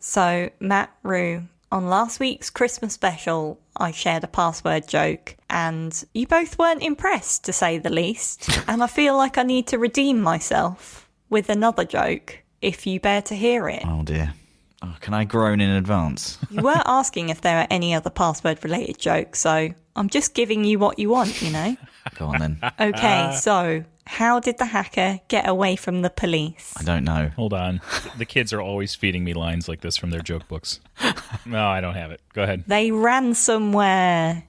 So, Matt, Rue, on last week's Christmas special, I shared a password joke, and you both weren't impressed, to say the least. And I feel like I need to redeem myself with another joke, if you bear to hear it. Oh, dear. Oh, can I groan in advance? You were asking if there are any other password-related jokes, so I'm just giving you what you want, you know? Go on, then. Okay, so how did the hacker get away from the police? I don't know. Hold on. The kids are always feeding me lines like this from their joke books. No, I don't have it. Go ahead. They ransomware.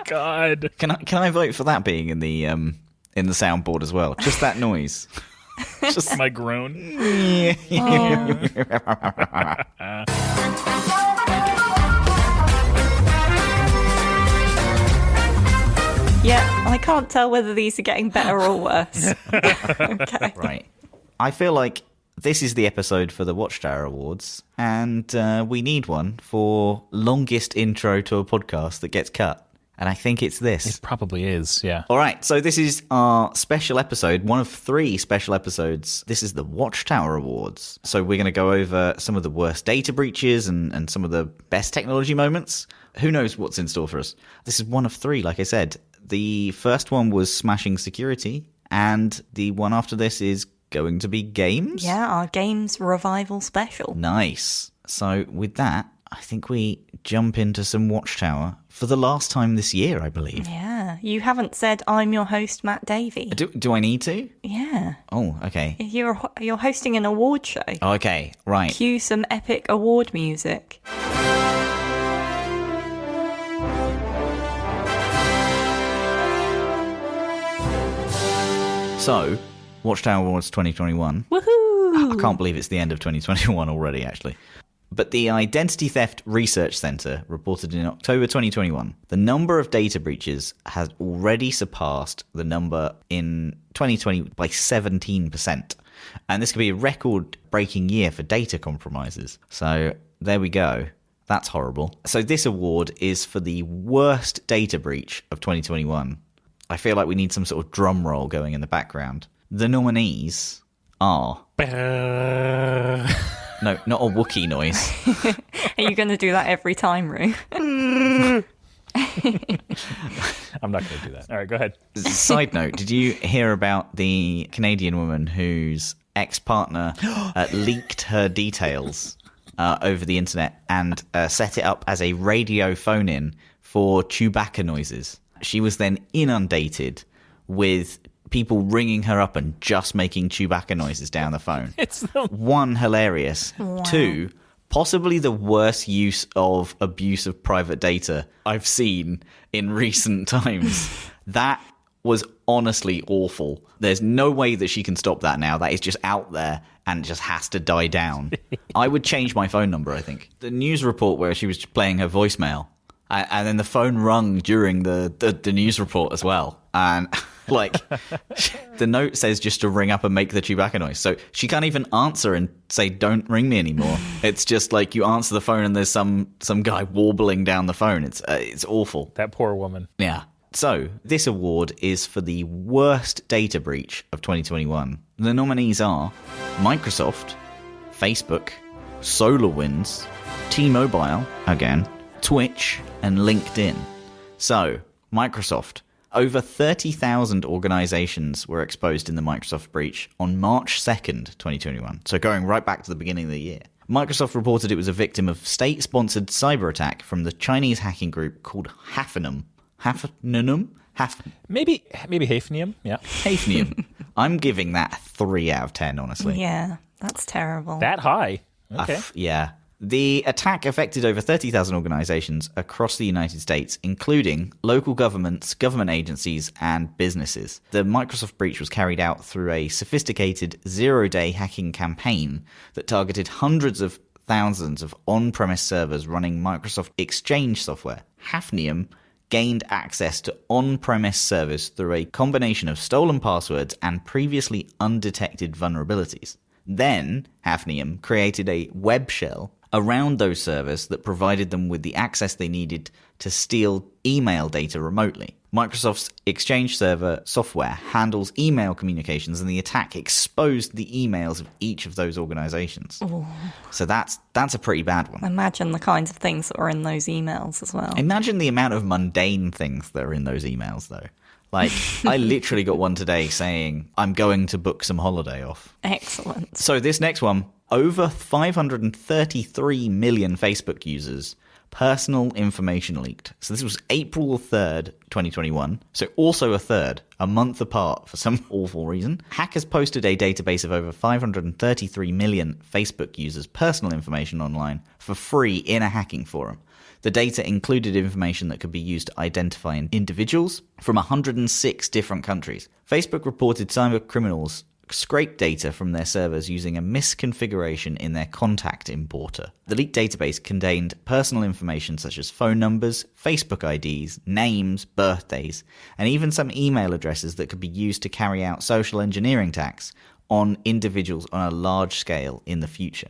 God. Can I vote for that being in the soundboard as well? Just that noise. Just my groan. Yeah, I can't tell whether these are getting better or worse. Okay. Right. I feel like this is the episode for the Watchtower Awards, and we need one for longest intro to a podcast that gets cut. And I think it's this. It probably is, yeah. All right, so this is our special episode, one of 3 special episodes. This is the Watchtower Awards. So we're going to go over some of the worst data breaches and some of the best technology moments. Who knows what's in store for us? This is one of 3, like I said. The first one was smashing security, and the one after this is going to be games. Yeah, our games revival special. Nice. So with that, I think we jump into some Watchtower for the last time this year, I believe. Yeah, you haven't said I'm your host, Matt Davey. Do I need to? Yeah. Oh, okay. You're hosting an award show. Okay, right. Cue some epic award music. So, Watchtower Awards 2021. Woohoo! I can't believe it's the end of 2021 already, actually. But the Identity Theft Research Center reported in October 2021, the number of data breaches has already surpassed the number in 2020 by 17%. And this could be a record-breaking year for data compromises. So there we go. That's horrible. So this award is for the worst data breach of 2021. I feel like we need some sort of drum roll going in the background. The nominees are... No, not a Wookiee noise. Are you going to do that every time, Rue? I'm not going to do that. All right, go ahead. Side note, did you hear about the Canadian woman whose ex-partner leaked her details over the internet and set it up as a radio phone-in for Chewbacca noises? She was then inundated with people ringing her up and just making Chewbacca noises down the phone. One, hilarious. Wow. 2, possibly the worst use of abuse of private data I've seen in recent times. That was honestly awful. There's no way that she can stop that now. That is just out there and just has to die down. I would change my phone number, I think. The news report where she was playing her voicemail, and then the phone rung during the news report as well. And like the note says just to ring up and make the Chewbacca noise. So she can't even answer and say, don't ring me anymore. It's just like you answer the phone and there's some guy warbling down the phone. It's awful. That poor woman. Yeah. So this award is for the worst data breach of 2021. The nominees are Microsoft, Facebook, SolarWinds, T-Mobile, again, Twitch, and LinkedIn. So, Microsoft. Over 30,000 organizations were exposed in the Microsoft breach on March 2nd, 2021. So going right back to the beginning of the year. Microsoft reported it was a victim of state-sponsored cyber attack from the Chinese hacking group called Hafnium. Maybe Hafnium, yeah. Hafnium. I'm giving that 3 out of 10, honestly. Yeah, that's terrible. That high? Okay. Yeah. The attack affected over 30,000 organizations across the United States, including local governments, government agencies, and businesses. The Microsoft breach was carried out through a sophisticated zero-day hacking campaign that targeted hundreds of thousands of on-premise servers running Microsoft Exchange software. Hafnium gained access to on-premise servers through a combination of stolen passwords and previously undetected vulnerabilities. Then, Hafnium created a web shell around those servers that provided them with the access they needed to steal email data remotely. Microsoft's Exchange Server software handles email communications, and the attack exposed the emails of each of those organizations. Ooh. So that's a pretty bad one. Imagine the kinds of things that were in those emails as well. Imagine the amount of mundane things that are in those emails, though. Like, I literally got one today saying, I'm going to book some holiday off. Excellent. So this next one, over 533 million Facebook users, personal information leaked. So this was April 3rd, 2021. So also a month apart for some awful reason. Hackers posted a database of over 533 million Facebook users' personal information online for free in a hacking forum. The data included information that could be used to identify individuals from 106 different countries. Facebook reported cyber criminals scraped data from their servers using a misconfiguration in their contact importer. The leaked database contained personal information such as phone numbers, Facebook IDs, names, birthdays, and even some email addresses that could be used to carry out social engineering attacks on individuals on a large scale in the future.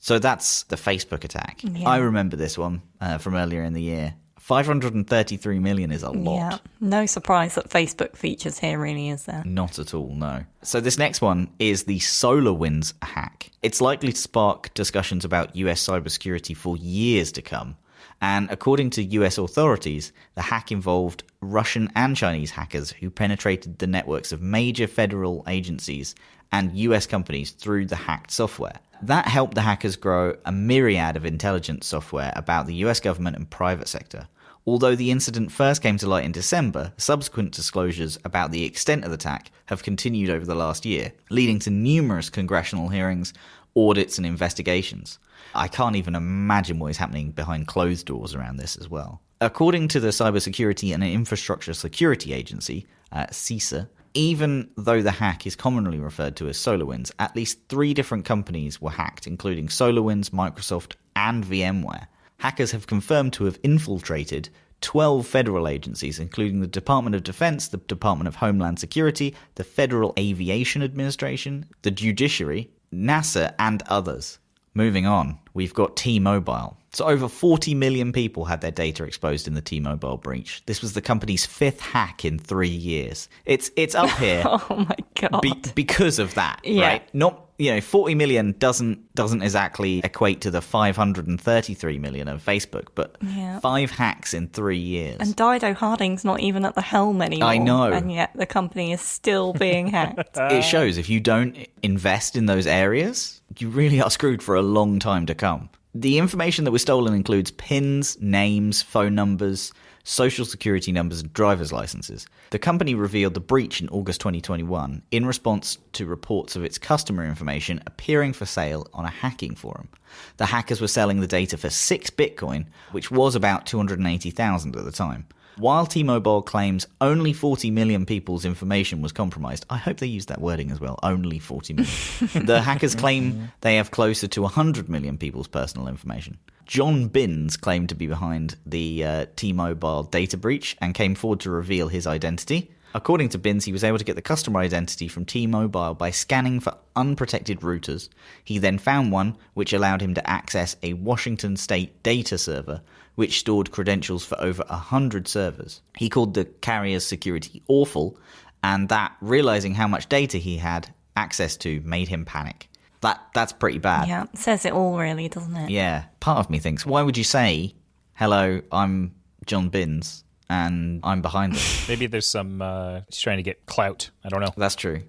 So that's the Facebook attack. Yeah. I remember this one from earlier in the year. 533 million is a lot. Yeah, no surprise that Facebook features here, really, is there? Not at all, no. So this next one is the SolarWinds hack. It's likely to spark discussions about US cybersecurity for years to come. And according to US authorities, the hack involved Russian and Chinese hackers who penetrated the networks of major federal agencies and US companies through the hacked software. That helped the hackers grow a myriad of intelligence software about the US government and private sector. Although the incident first came to light in December, subsequent disclosures about the extent of the attack have continued over the last year, leading to numerous congressional hearings, audits, and investigations. I can't even imagine what is happening behind closed doors around this as well. According to the Cybersecurity and Infrastructure Security Agency, CISA, even though the hack is commonly referred to as SolarWinds, at least 3 different companies were hacked, including SolarWinds, Microsoft, and VMware. Hackers have confirmed to have infiltrated 12 federal agencies, including the Department of Defense, the Department of Homeland Security, the Federal Aviation Administration, the Judiciary, NASA, and others. Moving on, we've got T-Mobile. So over 40 million people had their data exposed in the T-Mobile breach. This was the company's 5th hack in 3 years. It's up here. Oh my God. Because of that, Yeah. right? Not, 40 million doesn't exactly equate to the 533 million of Facebook, but Yeah. 5 hacks in 3 years. And Dido Harding's not even at the helm anymore. I know. And yet the company is still being hacked. It shows if you don't invest in those areas, you really are screwed for a long time to come. The information that was stolen includes PINs, names, phone numbers, social security numbers, and driver's licenses. The company revealed the breach in August 2021 in response to reports of its customer information appearing for sale on a hacking forum. The hackers were selling the data for 6 Bitcoin, which was about 280,000 at the time. While T-Mobile claims only 40 million people's information was compromised, I hope they used that wording as well, only 40 million. The hackers claim they have closer to 100 million people's personal information. John Binns claimed to be behind the T-Mobile data breach and came forward to reveal his identity. According to Binns, he was able to get the customer identity from T-Mobile by scanning for unprotected routers. He then found one which allowed him to access a Washington state data server, which stored credentials for over 100 servers. He called the carrier's security awful, and that, realizing how much data he had access to, made him panic. That's pretty bad. Yeah, it says it all, really, doesn't it? Yeah. Part of me thinks, why would you say, hello, I'm John Binns, and I'm behind this? Maybe there's some, he's trying to get clout. I don't know. That's true.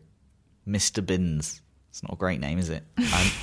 Mr. Binns. It's not a great name, is it?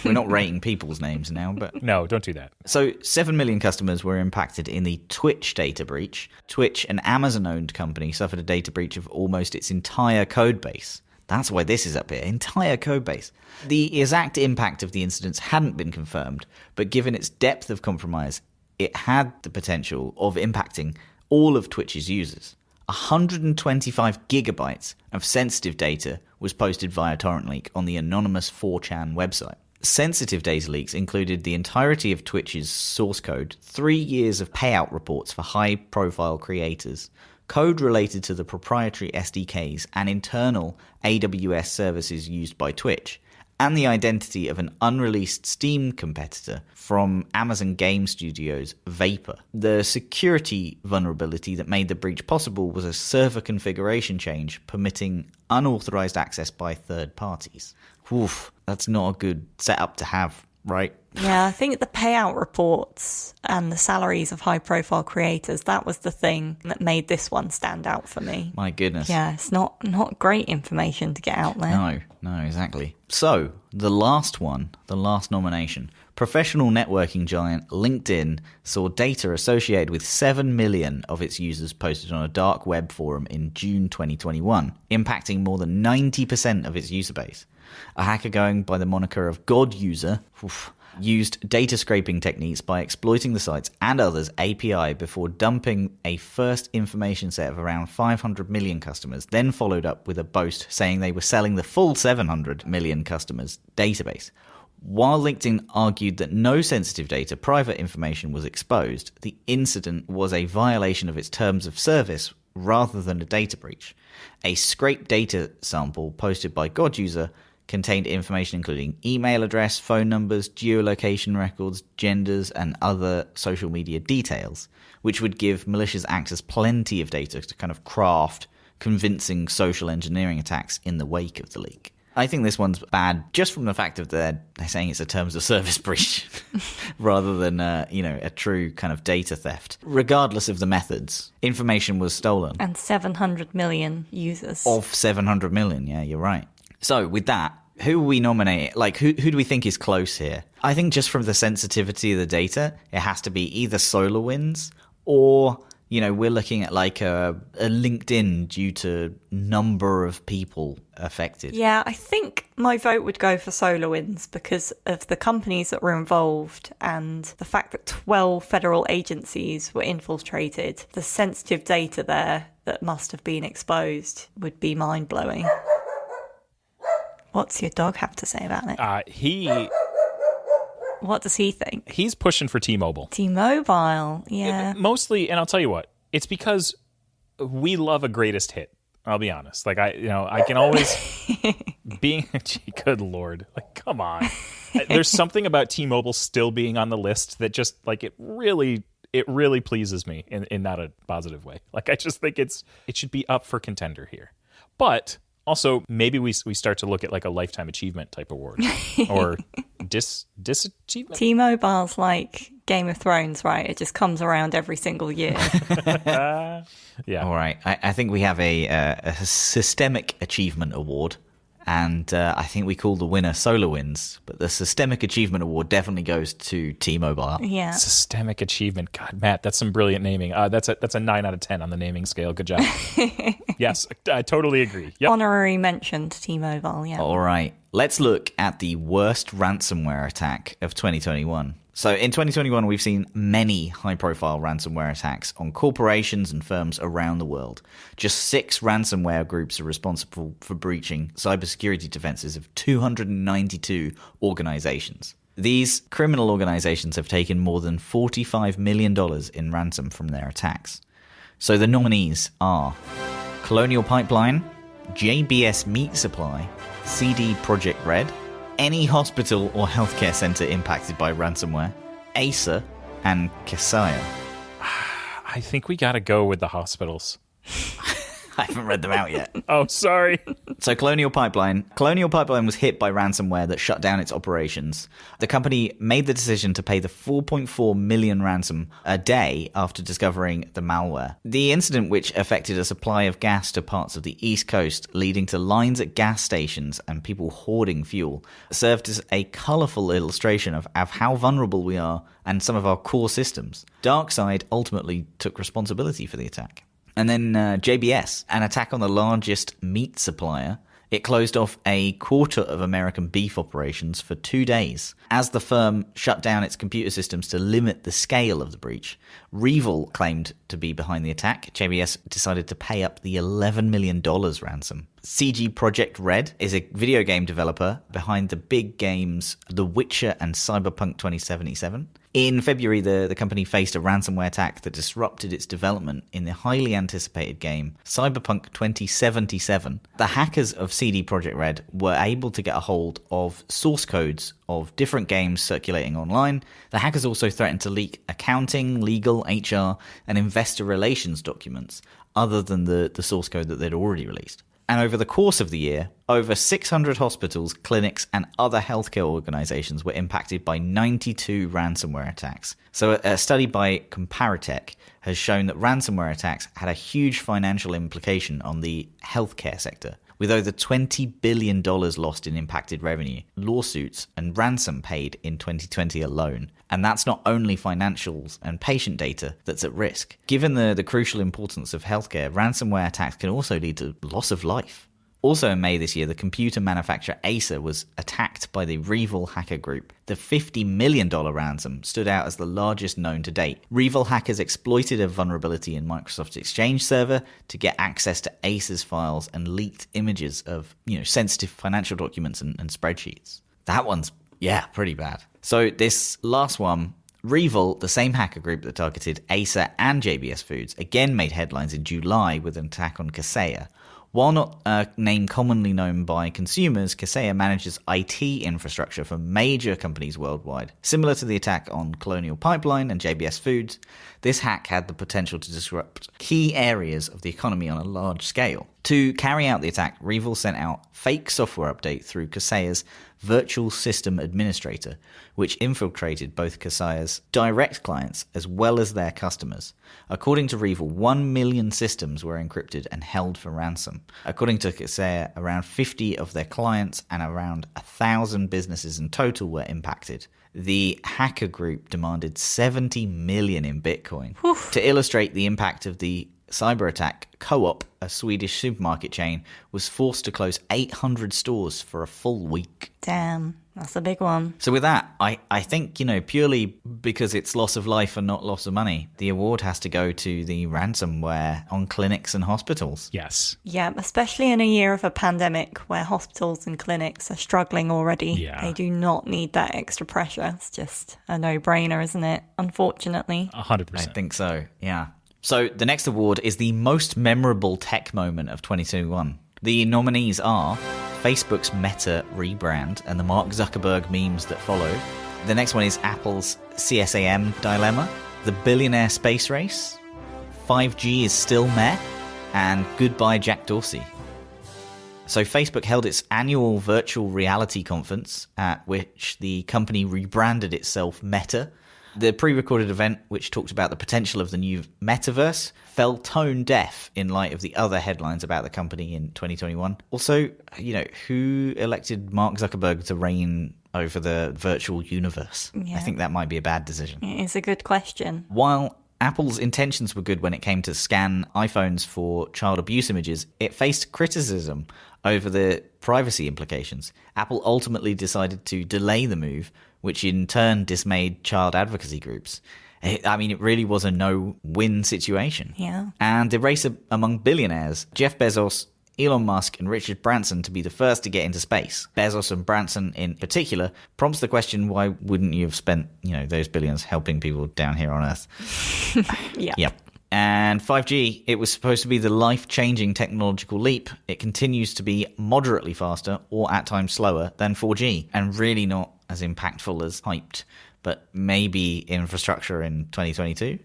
We're not rating people's names now, but... No, don't do that. So 7 million customers were impacted in the Twitch data breach. Twitch, an Amazon-owned company, suffered a data breach of almost its entire code base. That's why this is up here, entire code base. The exact impact of the incidents hadn't been confirmed, but given its depth of compromise, it had the potential of impacting all of Twitch's users. 125 gigabytes of sensitive data was posted via torrent leak on the anonymous 4chan website. Sensitive data leaks included the entirety of Twitch's source code, 3 years of payout reports for high-profile creators, code related to the proprietary SDKs and internal AWS services used by Twitch, and the identity of an unreleased Steam competitor from Amazon Game Studios' Vapor. The security vulnerability that made the breach possible was a server configuration change permitting unauthorized access by third parties. Oof, that's not a good setup to have, right? Yeah, I think the payout reports and the salaries of high-profile creators, that was the thing that made this one stand out for me. My goodness. Yeah, it's not great information to get out there. No, exactly. So, the last one, the last nomination. Professional networking giant LinkedIn saw data associated with 7 million of its users posted on a dark web forum in June 2021, impacting more than 90% of its user base. A hacker going by the moniker of God User used data scraping techniques by exploiting the site's and others' API before dumping a first information set of around 500 million customers, then followed up with a boast saying they were selling the full 700 million customers database. While LinkedIn argued that no sensitive data, private information was exposed, the incident was a violation of its terms of service rather than a data breach. A scraped data sample posted by God User contained information including email address, phone numbers, geolocation records, genders, and other social media details, which would give malicious actors plenty of data to kind of craft convincing social engineering attacks in the wake of the leak. I think this one's bad just from the fact of they're saying it's a terms of service breach rather than a true kind of data theft. Regardless of the methods, information was stolen. And 700 million users. Of 700 million, yeah, you're right. So with that, who will we nominate? Like, who do we think is close here? I think just from the sensitivity of the data, it has to be either SolarWinds or, we're looking at like a LinkedIn due to number of people affected. Yeah, I think my vote would go for SolarWinds because of the companies that were involved and the fact that 12 federal agencies were infiltrated. The sensitive data there that must have been exposed would be mind-blowing. What's your dog have to say about it? What does he think? He's pushing for T-Mobile. T-Mobile, yeah. Mostly, and I'll tell you what, it's because we love a greatest hit. I'll be honest. Like, I can always good Lord. Like, come on. There's something about T-Mobile still being on the list that just, like, it really pleases me in not a positive way. Like, I just think it should be up for contender here. But also, maybe we start to look at like a lifetime achievement type award or disachievement. T-Mobile's like Game of Thrones, right? It just comes around every single year. Yeah. All right. I think we have a systemic achievement award. And I think we call the winner SolarWinds, but the Systemic Achievement Award definitely goes to T-Mobile. Yeah. Systemic Achievement. God, Matt, that's some brilliant naming. That's a 9 out of 10 on the naming scale. Good job. Yes, I totally agree. Yep. Honorary mention to T-Mobile, yeah. All right. Let's look at the worst ransomware attack of 2021. So in 2021, we've seen many high-profile ransomware attacks on corporations and firms around the world. Just 6 ransomware groups are responsible for breaching cybersecurity defenses of 292 organizations. These criminal organizations have taken more than $45 million in ransom from their attacks. So the nominees are Colonial Pipeline, JBS Meat Supply, CD Projekt Red, any hospital or healthcare center impacted by ransomware, Acer, and Kaseya. I think we got to go with the hospitals. I haven't read them out yet. Oh, sorry. So Colonial Pipeline was hit by ransomware that shut down its operations. The company made the decision to pay the $4.4 million ransom a day after discovering the malware. The incident, which affected a supply of gas to parts of the East Coast, leading to lines at gas stations and people hoarding fuel, served as a colourful illustration of how vulnerable we are and some of our core systems. DarkSide ultimately took responsibility for the attack. And then JBS, an attack on the largest meat supplier. It closed off a quarter of American beef operations for 2 days. As the firm shut down its computer systems to limit the scale of the breach, Revil claimed to be behind the attack. JBS decided to pay up the $11 million ransom. CG Projekt Red is a video game developer behind the big games The Witcher and Cyberpunk 2077. In February, the company faced a ransomware attack that disrupted its development in the highly anticipated game Cyberpunk 2077. The hackers of CD Projekt Red were able to get a hold of source codes of different games circulating online. The hackers also threatened to leak accounting, legal, HR, and investor relations documents other than the source code that they'd already released. And over the course of the year, over 600 hospitals, clinics, and other healthcare organizations were impacted by 92 ransomware attacks. So a study by Comparitech has shown that ransomware attacks had a huge financial implication on the healthcare sector, with over $20 billion lost in impacted revenue, lawsuits, and ransom paid in 2020 alone. And that's not only financials and patient data that's at risk. Given the crucial importance of healthcare, ransomware attacks can also lead to loss of life. Also in May this year, the computer manufacturer Acer was attacked by the Revil hacker group. The $50 million ransom stood out as the largest known to date. Revil hackers exploited a vulnerability in Microsoft's Exchange server to get access to Acer's files and leaked images of, sensitive financial documents and spreadsheets. That one's, pretty bad. So this last one, Revil, the same hacker group that targeted Acer and JBS Foods, again made headlines in July with an attack on Kaseya. While not a name commonly known by consumers, Kaseya manages IT infrastructure for major companies worldwide. Similar to the attack on Colonial Pipeline and JBS Foods, this hack had the potential to disrupt key areas of the economy on a large scale. To carry out the attack, Revil sent out fake software update through Kaseya's virtual system administrator, which infiltrated both Kaseya's direct clients as well as their customers. According to Revil, 1 million systems were encrypted and held for ransom. According to Kaseya, around 50 of their clients and around 1,000 businesses in total were impacted. The hacker group demanded 70 million in Bitcoin. To illustrate the impact of the cyber attack, Co-op, a Swedish supermarket chain, was forced to close 800 stores for a full week. Damn, that's a big one. So with that, I think, purely because it's loss of life and not loss of money, the award has to go to the ransomware on clinics and hospitals. Yes. Yeah, especially in a year of a pandemic where hospitals and clinics are struggling already. Yeah. They do not need that extra pressure. It's just a no-brainer, isn't it? Unfortunately. 100%. I think so, yeah. So the next award is the most memorable tech moment of 2021. The nominees are Facebook's Meta rebrand and the Mark Zuckerberg memes that follow. The next one is Apple's CSAM dilemma, the billionaire space race, 5G is still meh, and goodbye Jack Dorsey. So Facebook held its annual virtual reality conference at which the company rebranded itself Meta. The pre-recorded event, which talked about the potential of the new metaverse, fell tone deaf in light of the other headlines about the company in 2021. Also, who elected Mark Zuckerberg to reign over the virtual universe? Yeah. I think that might be a bad decision. It's a good question. While Apple's intentions were good when it came to scan iPhones for child abuse images, it faced criticism over the privacy implications. Apple ultimately decided to delay the move, which in turn dismayed child advocacy groups. It really was a no-win situation. Yeah. And the race among billionaires, Jeff Bezos, Elon Musk, and Richard Branson to be the first to get into space. Bezos and Branson in particular prompts the question, why wouldn't you have spent, those billions helping people down here on Earth? Yeah. Yep. And 5G, it was supposed to be the life-changing technological leap. It continues to be moderately faster or at times slower than 4G and really not as impactful as hyped. But maybe infrastructure in 2022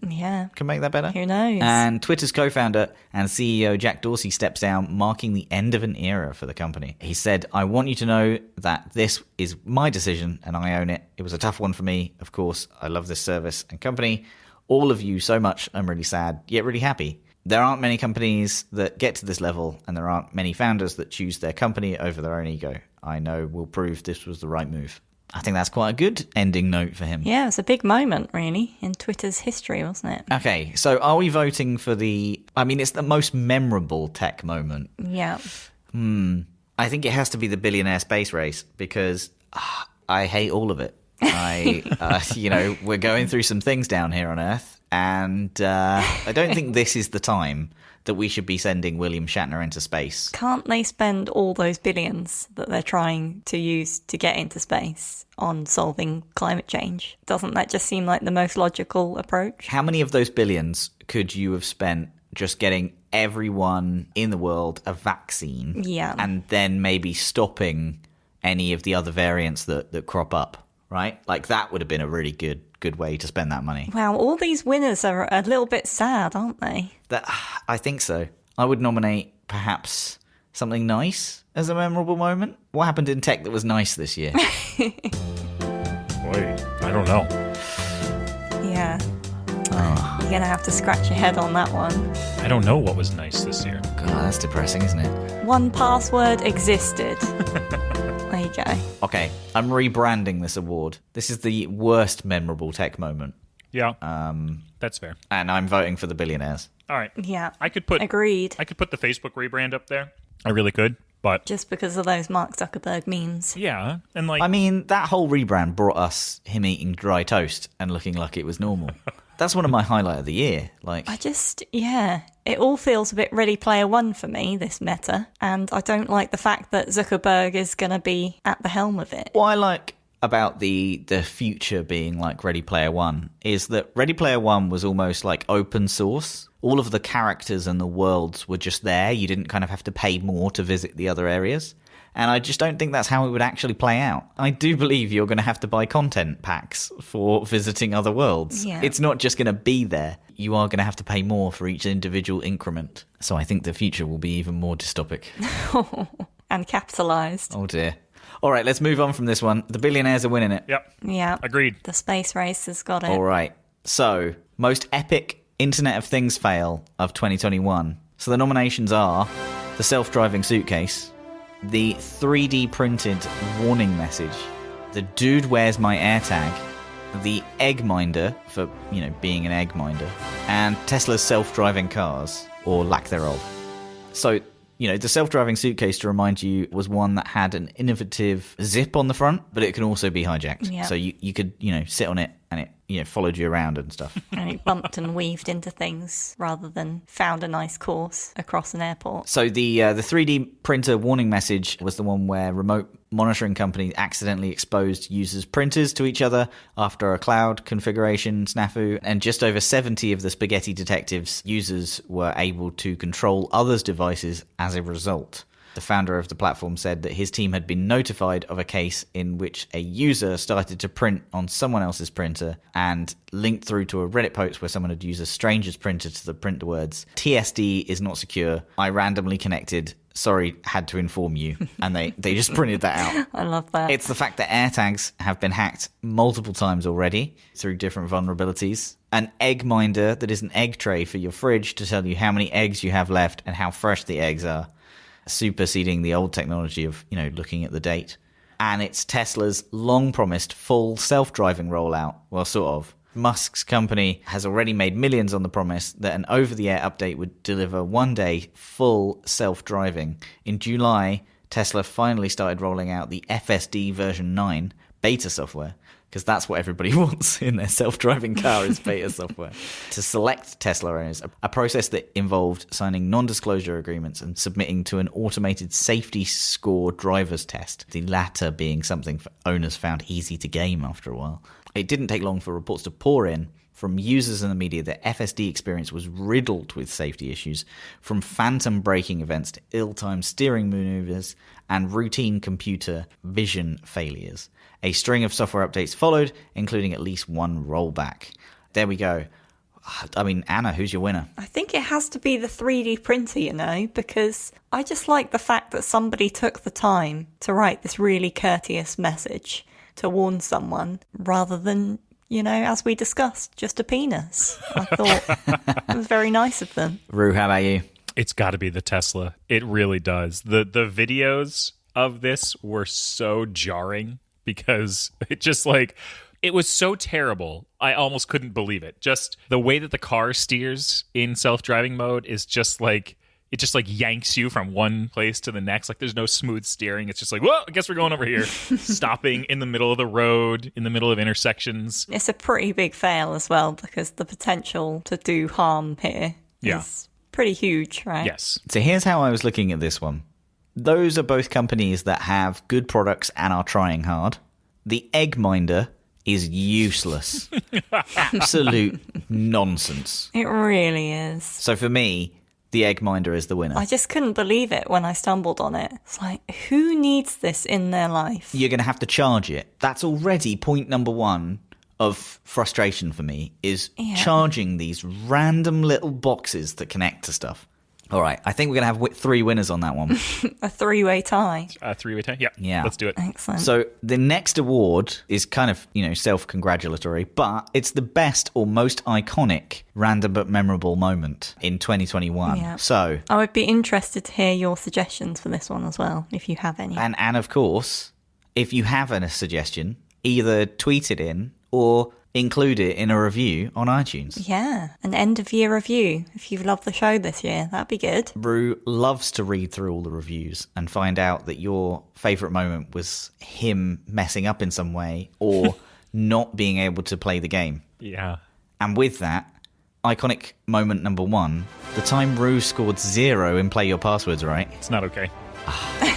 can make that better. Who knows? And Twitter's co-founder and CEO Jack Dorsey steps down, marking the end of an era for the company. He said, "I want you to know that this is my decision and I own it. It was a tough one for me. Of course, I love this service and company. All of you so much. I'm really sad, yet really happy. There aren't many companies that get to this level, and there aren't many founders that choose their company over their own ego. I know we'll prove this was the right move." I think that's quite a good ending note for him. Yeah, it's a big moment, really, in Twitter's history, wasn't it? Okay, so are we voting for it's the most memorable tech moment. Yeah. I think it has to be the billionaire space race because I hate all of it. We're going through some things down here on Earth, And I don't think this is the time that we should be sending William Shatner into space. Can't they spend all those billions that they're trying to use to get into space on solving climate change? Doesn't that just seem like the most logical approach? How many of those billions could you have spent just getting everyone in the world a vaccine? Yeah. And then maybe stopping any of the other variants that crop up, right? Like that would have been a really good way to spend that money. Wow, all these winners are a little bit sad, aren't they? I think so. I would nominate perhaps something nice as a memorable moment. What happened in tech that was nice this year? Boy, I don't know. Yeah. You're going to have to scratch your head on that one. I don't know what was nice this year. God, that's depressing, isn't it? 1Password existed. There you go. Okay, I'm rebranding this award. This is the worst memorable tech moment. Yeah, that's fair. And I'm voting for the billionaires. All right. Yeah. Agreed. I could put the Facebook rebrand up there. I really could, but just because of those Mark Zuckerberg memes. Yeah, and like I mean, that whole rebrand brought us him eating dry toast and looking like it was normal. That's one of my highlight of the year. Like, it all feels a bit Ready Player One for me, this meta, and I don't like the fact that Zuckerberg is going to be at the helm of it. What I like about the future being like Ready Player One is that Ready Player One was almost like open source. All of the characters and the worlds were just there. You didn't kind of have to pay more to visit the other areas. And I just don't think that's how it would actually play out. I do believe you're going to have to buy content packs for visiting other worlds. Yeah. It's not just going to be there. You are going to have to pay more for each individual increment. So I think the future will be even more dystopic. And capitalised. Oh dear. All right, let's move on from this one. The billionaires are winning it. Yep. Yeah. Agreed. The space race has got it. All right. So, most epic Internet of Things fail of 2021. So the nominations are the self-driving suitcase, the 3D printed warning message, the dude where's my AirTag, the egg minder for, being an egg minder, and Tesla's self-driving cars, or lack thereof. So, the self-driving suitcase, to remind you, was one that had an innovative zip on the front, but it can also be hijacked. Yeah. So you could, sit on it and it, followed you around and stuff. And it bumped and weaved into things rather than found a nice course across an airport. So the 3D printer warning message was the one where remote monitoring companies accidentally exposed users' printers to each other after a cloud configuration snafu, and just over 70 of the Spaghetti Detectives users were able to control others' devices as a result. The founder of the platform said that his team had been notified of a case in which a user started to print on someone else's printer and linked through to a Reddit post where someone had used a stranger's printer to print the words, "TSD is not secure. I randomly connected. Sorry, had to inform you." And they just printed that out. I love that. It's the fact that AirTags have been hacked multiple times already through different vulnerabilities. An egg minder that is an egg tray for your fridge to tell you how many eggs you have left and how fresh the eggs are, superseding the old technology of, looking at the date. And it's Tesla's long-promised full self-driving rollout. Well, sort of. Musk's company has already made millions on the promise that an over-the-air update would deliver one-day full self-driving. In July, Tesla finally started rolling out the FSD version 9 beta software, because that's what everybody wants in their self-driving car is beta software, to select Tesla owners, a process that involved signing non-disclosure agreements and submitting to an automated safety score driver's test, the latter being something owners found easy to game after a while. It didn't take long for reports to pour in from users in the media that FSD experience was riddled with safety issues, from phantom braking events to ill-timed steering maneuvers and routine computer vision failures. A string of software updates followed, including at least one rollback. There we go. I mean, Anna, who's your winner? I think it has to be the 3D printer, because I just like the fact that somebody took the time to write this really courteous message to warn someone rather than, as we discussed, just a penis. I thought it was very nice of them. Rue, how about you? It's got to be the Tesla. It really does. The videos of this were so jarring because it was so terrible. I almost couldn't believe it. Just the way that the car steers in self-driving mode is just like it just like yanks you from one place to the next. Like there's no smooth steering. It's just like, whoa, I guess we're going over here. Stopping in the middle of the road, in the middle of intersections. It's a pretty big fail as well, because the potential to do harm here is pretty huge, right? Yes. So here's how I was looking at this one. Those are both companies that have good products and are trying hard. The egg minder is useless. Absolute nonsense. It really is. So for me, the egg minder is the winner. I just couldn't believe it when I stumbled on it. It's like, who needs this in their life? You're going to have to charge it. That's already point number one of frustration for me, is charging these random little boxes that connect to stuff. All right, I think we're going to have 3 winners on that one. A 3-way tie. A 3-way tie? Yeah. Let's do it. Excellent. So the next award is kind of, self-congratulatory, but it's the best or most iconic random but memorable moment in 2021. Yeah. So, I would be interested to hear your suggestions for this one as well, if you have any. and of course, if you have a suggestion, either tweet it in or include it in a review on iTunes. Yeah, an end-of-year review. If you've loved the show this year, that'd be good. Rue loves to read through all the reviews and find out that your favourite moment was him messing up in some way or not being able to play the game. Yeah. And with that, iconic moment number 1, the time Rue scored 0 in Play Your Passwords Right. It's not okay.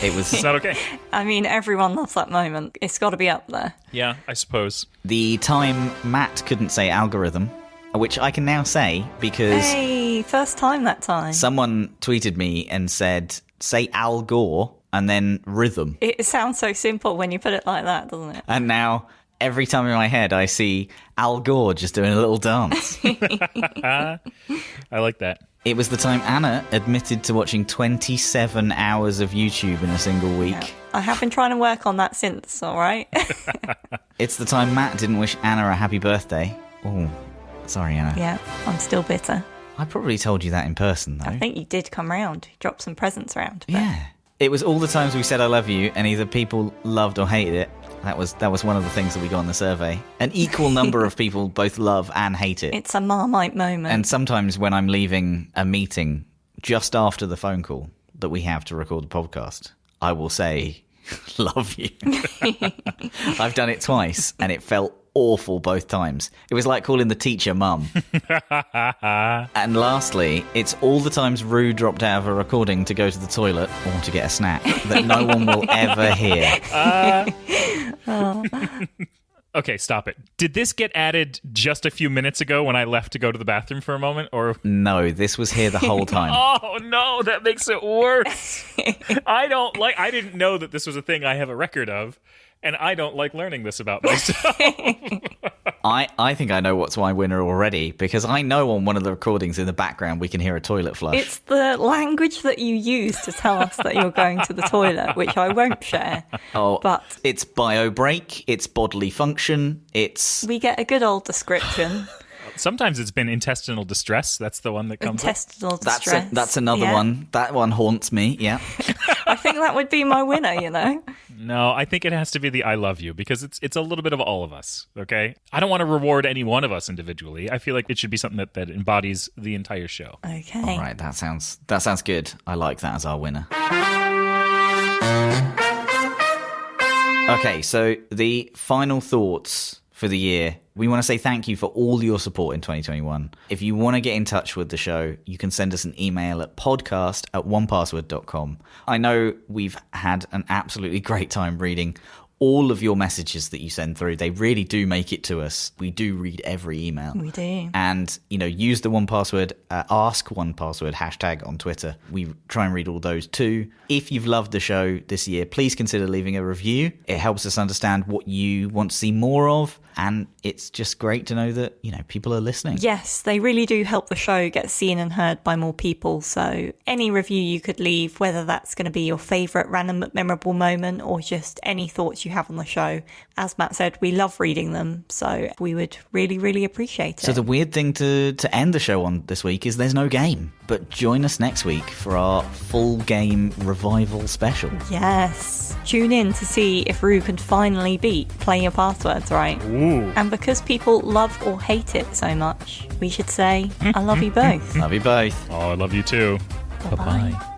It was It's not okay. I mean, everyone loves that moment. It's got to be up there. Yeah, I suppose. the time Matt couldn't say algorithm, which I can now say because Hey, first time that time. someone tweeted me and said, say Al Gore and then rhythm. It sounds so simple when you put it like that, doesn't it? And now every time in my head I see Al Gore just doing a little dance. I like that. It was the time Anna admitted to watching 27 hours of YouTube in a single week. Yeah. I have been trying to work on that since, all right? It's the time Matt didn't wish Anna a happy birthday. Oh, sorry, Anna. Yeah, I'm still bitter. I probably told you that in person, though. I think you did come round, drop some presents round. But Yeah. It was all the times we said I love you, and either people loved or hated it. That was one of the things that we got in the survey. An equal number of people both love and hate it. it's a Marmite moment. And sometimes when I'm leaving a meeting just after the phone call that we have to record the podcast, I will say, love you. I've done it twice, and it felt awful both times. It was like calling the teacher mum. And lastly, it's all the times Rue dropped out of a recording to go to the toilet or to get a snack that no one will ever hear. Okay, stop it. Did this get added just a few minutes ago when I left to go to the bathroom for a moment? Or No, this was here the whole time. oh no, that makes it worse. I didn't know that this was a thing I have a record of, and I don't like learning this about myself. I think I know what's my winner already, because I know on one of the recordings in the background we can hear a toilet flush. It's the language that you use to tell us that you're going to the toilet, which I won't share. Oh, But it's bio break, it's bodily function, it's we get a good old description. Sometimes it's been intestinal distress. That's the one that comes up. Intestinal distress. that's another Yeah. one. That one haunts me. Yeah. I think that would be my winner, you know? No, I think it has to be the I love you, because it's a little bit of all of us, okay? I don't want to reward any one of us individually. I feel like it should be something that embodies the entire show. Okay. All right, that sounds good. I like that as our winner. Okay, so the final thoughts for the year. We want to say thank you for all your support in 2021. If you want to get in touch with the show, you can send us an email at podcast@onepassword.com. I know we've had an absolutely great time reading all of your messages that you send through. They really do make it to us. We do read every email. We do. And, use the OnePassword, ask OnePassword hashtag on Twitter. We try and read all those too. If you've loved the show this year, please consider leaving a review. It helps us understand what you want to see more of. And it's just great to know that, people are listening. Yes, they really do help the show get seen and heard by more people. So any review you could leave, whether that's going to be your favourite random but memorable moment or just any thoughts you have on the show, as Matt said, we love reading them. So we would really, really appreciate it. So the weird thing to end the show on this week is there's no game. But join us next week for our full game revival special. Yes. Tune in to see if Rue can finally beat Play Your Passwords Right. Ooh. And because people love or hate it so much, we should say, I love you both. Love you both. Oh, I love you too. Bye-bye.